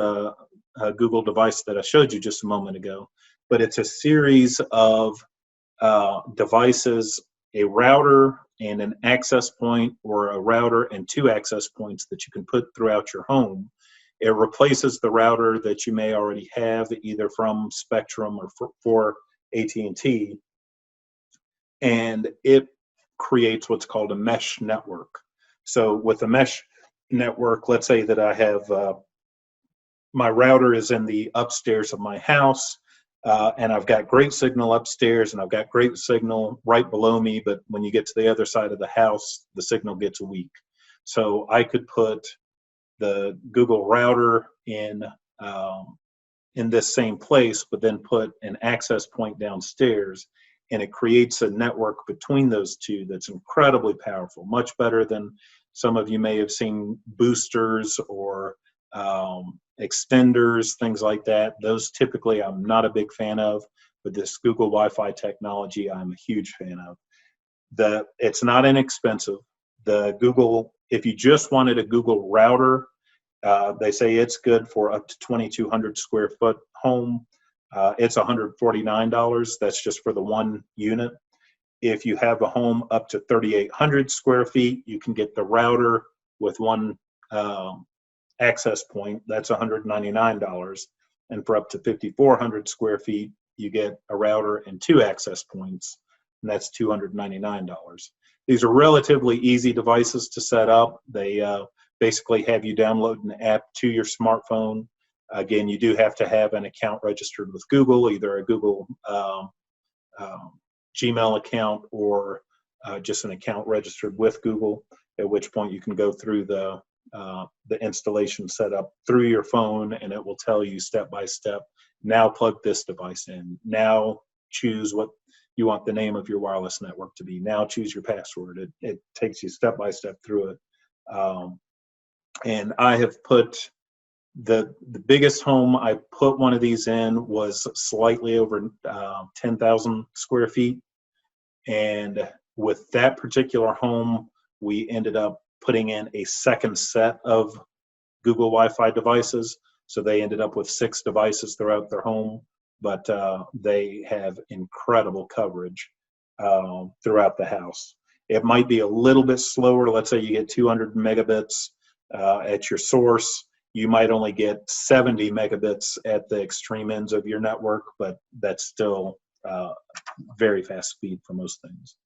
Google device that I showed you just a moment ago, but it's a series of devices, a router and an access point, or a router and 2 access points that you can put throughout your home. It replaces the router that you may already have, either from Spectrum or for AT&T, and it creates what's called a mesh network. So with a mesh network, let's say that I have my router is in the upstairs of my house, and I've got great signal upstairs and I've got great signal right below me, but when you get to the other side of the house, the signal gets weak. So I could put the Google router in this same place, but then put an access point downstairs, and it creates a network between those two that's incredibly powerful, much better than some of you may have seen boosters or extenders, things like that. Those typically I'm not a big fan of, but this Google Wi-Fi technology I'm a huge fan of. It's not inexpensive. If you just wanted a Google router, they say it's good for up to 2,200 square foot home. It's $149. That's just for the 1 unit. If you have a home up to 3,800 square feet, you can get the router with 1 access point, that's $199. And for up to 5,400 square feet, you get a router and 2 access points, and that's $299. These are relatively easy devices to set up. They basically have you download an app to your smartphone. Again, you do have to have an account registered with Google, either a Google Gmail account or just an account registered with Google, at which point you can go through the installation setup through your phone, and it will tell you step by step, now plug this device in, now choose what you want the name of your wireless network to be, now choose your password. It takes you step by step through it. And I have put the biggest home I put one of these in was slightly over 10,000 square feet. And with that particular home, we ended up putting in a second set of Google Wi-Fi devices. So they ended up with 6 devices throughout their home, but they have incredible coverage throughout the house. It might be a little bit slower. Let's say you get 200 megabits at your source. You might only get 70 megabits at the extreme ends of your network, but that's still very fast speed for most things.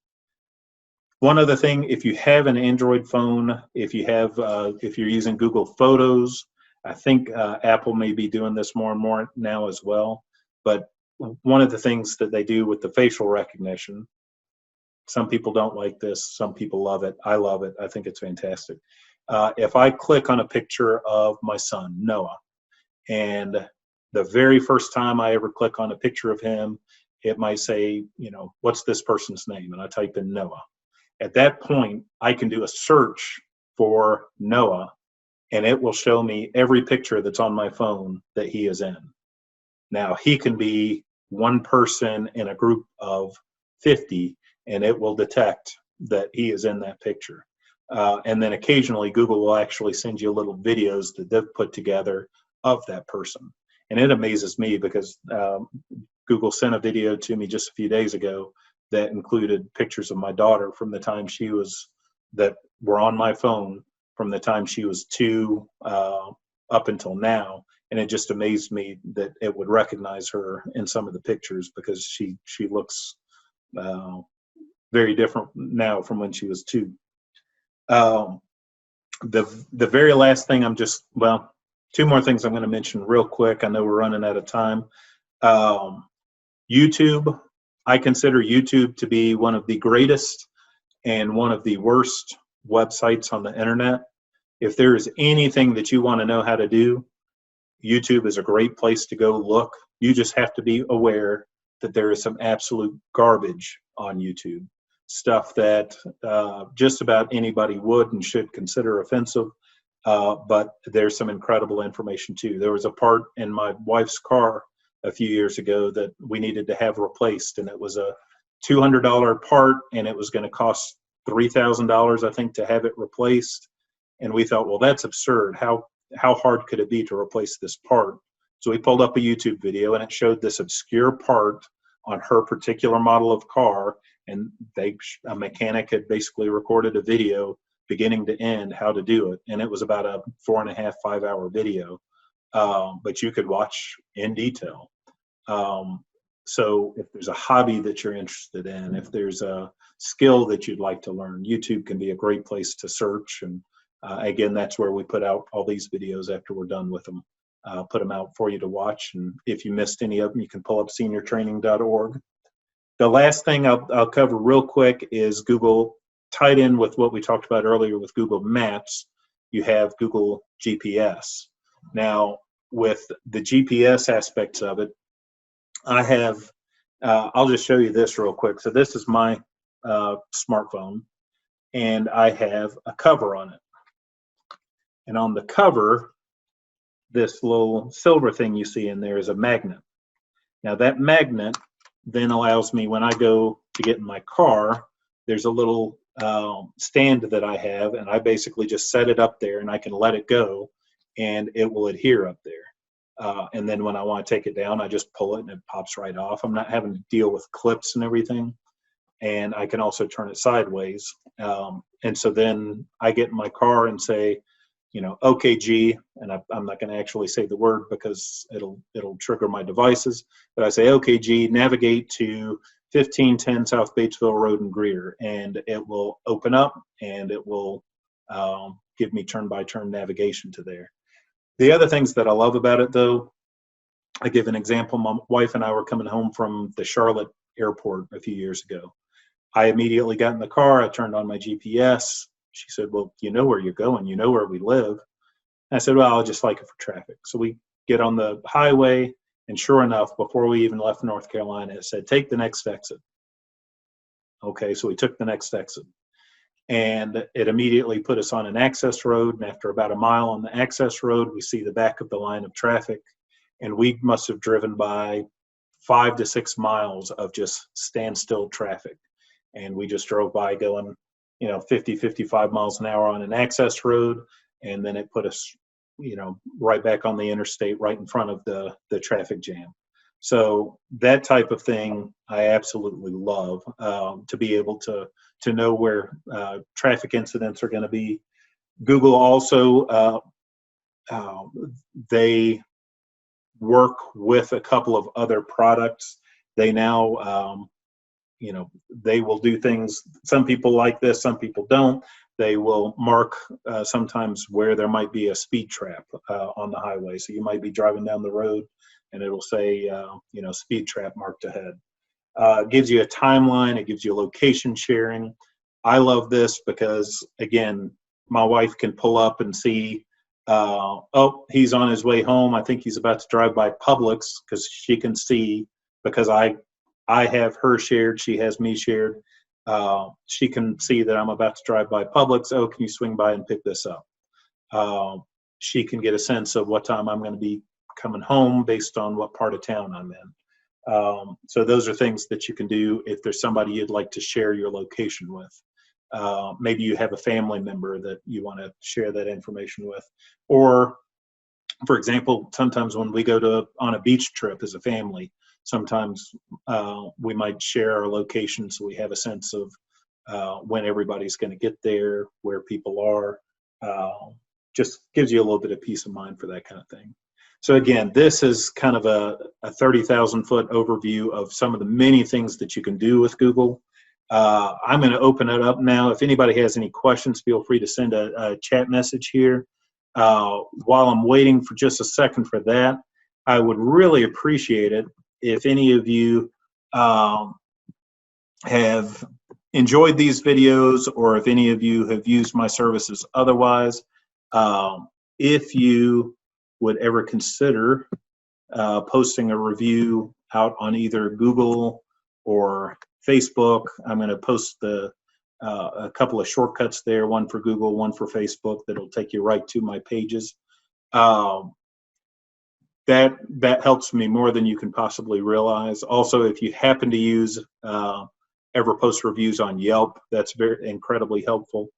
One other thing, if you have an Android phone, if you're using Google Photos, I think Apple may be doing this more and more now as well. But one of the things that they do with the facial recognition, some people don't like this, some people love it. I love it. I think it's fantastic. If I click on a picture of my son, Noah, and the very first time I ever click on a picture of him, it might say, what's this person's name? And I type in Noah. At that point, I can do a search for Noah, and it will show me every picture that's on my phone that he is in. Now, he can be one person in a group of 50, and it will detect that he is in that picture. And then occasionally, Google will actually send you little videos that they've put together of that person. And it amazes me because Google sent a video to me just a few days ago that included pictures of my daughter from the time that were on my phone from the time she was 2 up until now. And it just amazed me that it would recognize her in some of the pictures because she looks very different now from when she was 2. The very last thing 2 more things I'm going to mention real quick. I know we're running out of time. YouTube. I consider YouTube to be one of the greatest and one of the worst websites on the internet. If there is anything that you want to know how to do, YouTube is a great place to go look. You just have to be aware that there is some absolute garbage on YouTube. Stuff that just about anybody would and should consider offensive, but there's some incredible information too. There was a part in my wife's car a few years ago that we needed to have replaced, and it was a $200 part, and it was going to cost $3,000, I think, to have it replaced. And we thought, well, that's absurd. How hard could it be to replace this part? So we pulled up a YouTube video, and it showed this obscure part on her particular model of car, and a mechanic had basically recorded a video beginning to end how to do it, and it was about a 4.5, 5-hour video. But you could watch in detail. So if there's a hobby that you're interested in, if there's a skill that you'd like to learn, YouTube can be a great place to search. And again, that's where we put out all these videos after we're done with them. Put them out for you to watch. And if you missed any of them, you can pull up seniortraining.org. The last thing I'll cover real quick is Google, tied in with what we talked about earlier with Google Maps. You have Google GPS. Now, with the GPS aspects of it, I have, I'll just show you this real quick. So this is my smartphone, and I have a cover on it. And on the cover, this little silver thing you see in there is a magnet. Now that magnet then allows me, when I go to get in my car, there's a little stand that I have, and I basically just set it up there, and I can let it go, and it will adhere up there. And then when I want to take it down, I just pull it and it pops right off. I'm not having to deal with clips and everything. And I can also turn it sideways. And so then I get in my car and say, OKG, and I'm not going to actually say the word because it'll trigger my devices, but I say OKG, navigate to 1510 South Batesville Road in Greer, and it will open up and it will give me turn-by-turn navigation to there. The other things that I love about it, though, I give an example. My wife and I were coming home from the Charlotte airport a few years ago. I immediately got in the car. I turned on my GPS. She said, well, you know where you're going. You know where we live. And I said, well, I'll just like it for traffic. So we get on the highway, and sure enough, before we even left North Carolina, it said, take the next exit. Okay, so we took the next exit. And it immediately put us on an access road. And after about a mile on the access road, we see the back of the line of traffic. And we must have driven by 5 to 6 miles of just standstill traffic. And we just drove by going, 50, 55 miles an hour on an access road. And then it put us, right back on the interstate, right in front of the traffic jam. So that type of thing, I absolutely love, to be able to know where traffic incidents are going to be. Google also, they work with a couple of other products. They now, they will do things. Some people like this, some people don't. They will mark sometimes where there might be a speed trap on the highway. So you might be driving down the road and it'll say, speed trap marked ahead. It gives you a timeline. It gives you location sharing. I love this because, again, my wife can pull up and see, oh, he's on his way home. I think he's about to drive by Publix, because she can see, because I have her shared, she has me shared. She can see that I'm about to drive by Publix. Oh, can you swing by and pick this up? She can get a sense of what time I'm going to be coming home based on what part of town I'm in. So those are things that you can do if there's somebody you'd like to share your location with. Maybe you have a family member that you want to share that information with. Or, for example, sometimes when we go on a beach trip as a family, sometimes we might share our location so we have a sense of when everybody's going to get there, where people are. Just gives you a little bit of peace of mind for that kind of thing. So again, this is kind of a 30,000-foot overview of some of the many things that you can do with Google. I'm going to open it up now. If anybody has any questions, feel free to send a chat message here. While I'm waiting for just a second for that, I would really appreciate it if any of you have enjoyed these videos, or if any of you have used my services otherwise, if you would ever consider posting a review out on either Google or Facebook. I'm going to post a couple of shortcuts there, one for Google, one for Facebook, that'll take you right to my pages. That helps me more than you can possibly realize. Also, if you happen to use ever post reviews on Yelp, that's very incredibly helpful.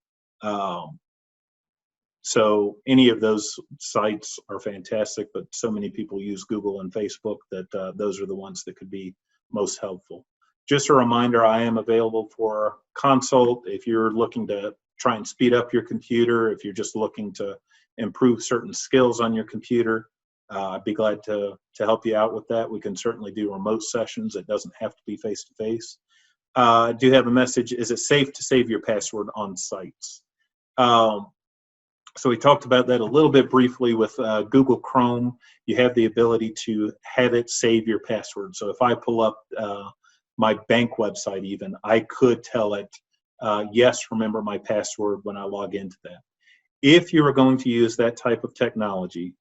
So any of those sites are fantastic, but so many people use Google and Facebook that those are the ones that could be most helpful. Just a reminder, I am available for consult if you're looking to try and speed up your computer, if you're just looking to improve certain skills on your computer. I'd be glad to help you out with that. We can certainly do remote sessions. It doesn't have to be face-to-face. I do have a message. Is it safe to save your password on sites? So we talked about that a little bit briefly with Google Chrome. You have the ability to have it save your password. So if I pull up my bank website even, I could tell it, yes, remember my password when I log into that. If you are going to use that type of technology,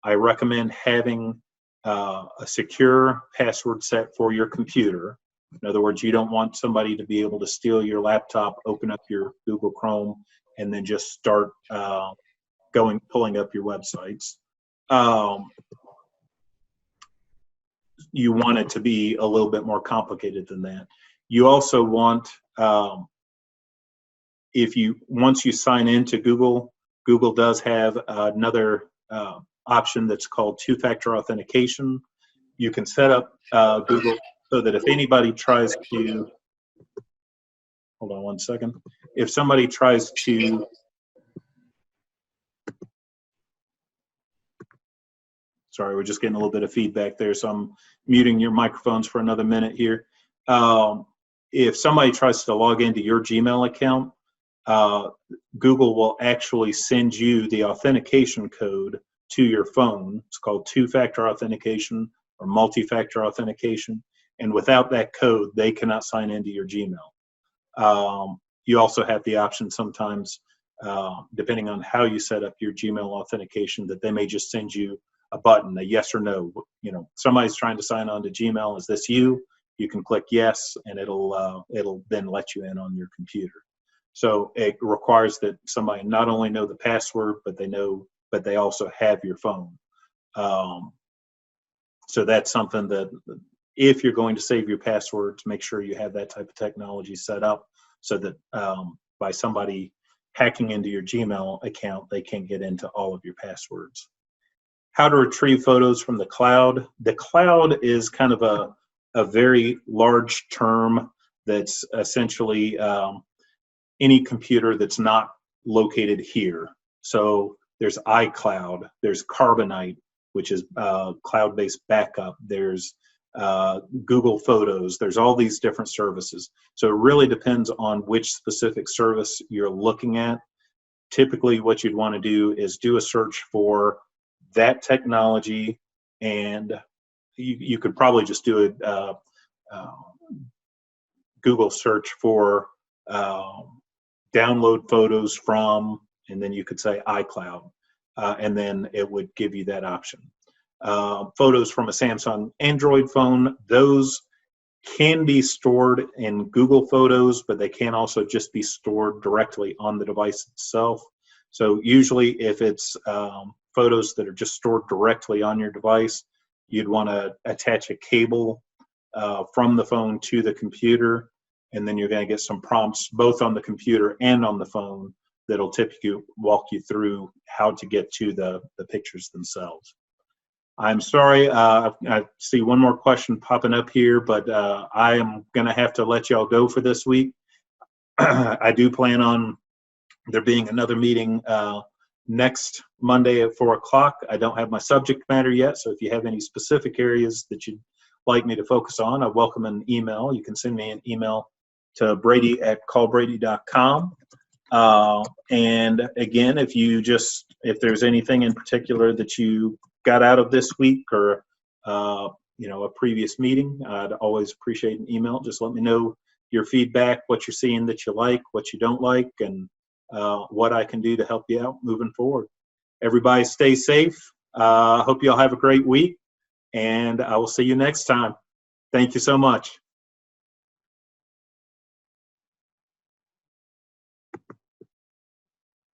I recommend having a secure password set for your computer. In other words, you don't want somebody to be able to steal your laptop, open up your Google Chrome, and then just start pulling up your websites. You want it to be a little bit more complicated than that. You also want, once you sign into Google, Google does have another option that's called two-factor authentication. You can set up Google so that if anybody tries to, hold on one second, if somebody tries to Sorry, we're just getting a little bit of feedback there, so I'm muting your microphones for another minute here. If somebody tries to log into your Gmail account, Google will actually send you the authentication code to your phone. It's called two-factor authentication or multi-factor authentication. And without that code, they cannot sign into your Gmail. You also have the option sometimes, depending on how you set up your Gmail authentication, that they may just send you a button, a yes or no. You know, somebody's trying to sign on to Gmail. Is this you? You can click yes, and it'll then let you in on your computer. So it requires that somebody not only know the password, but they also have your phone. So that's something that if you're going to save your passwords, make sure you have that type of technology set up so that by somebody hacking into your Gmail account, they can't get into all of your passwords. How to retrieve photos from the cloud. The cloud is kind of a very large term that's essentially any computer that's not located here. So there's iCloud, there's Carbonite, which is cloud-based backup. There's Google Photos. There's all these different services. So it really depends on which specific service you're looking at. Typically, what you'd want to do is do a search for that technology, and you could probably just do a Google search for download photos from, and then you could say iCloud, and then it would give you that option. Photos from a Samsung Android phone, those can be stored in Google Photos, but they can also just be stored directly on the device itself. So usually if it's photos that are just stored directly on your device, you'd want to attach a cable from the phone to the computer, and then you're going to get some prompts both on the computer and on the phone that'll walk you through how to get to the pictures themselves. I'm sorry, I see one more question popping up here, but I am going to have to let y'all go for this week. I do plan on there being another meeting next Monday at 4 o'clock. I don't have my subject matter yet, so if you have any specific areas that you'd like me to focus on, I welcome an email. You can send me an email to brady@callbrady.com. And again, if there's anything in particular that you got out of this week or a previous meeting, I'd always appreciate an email. Just let me know your feedback, what you're seeing that you like, what you don't like, and what I can do to help you out moving forward. Everybody stay safe. Hope you all have a great week, and I will see you next time. Thank you so much.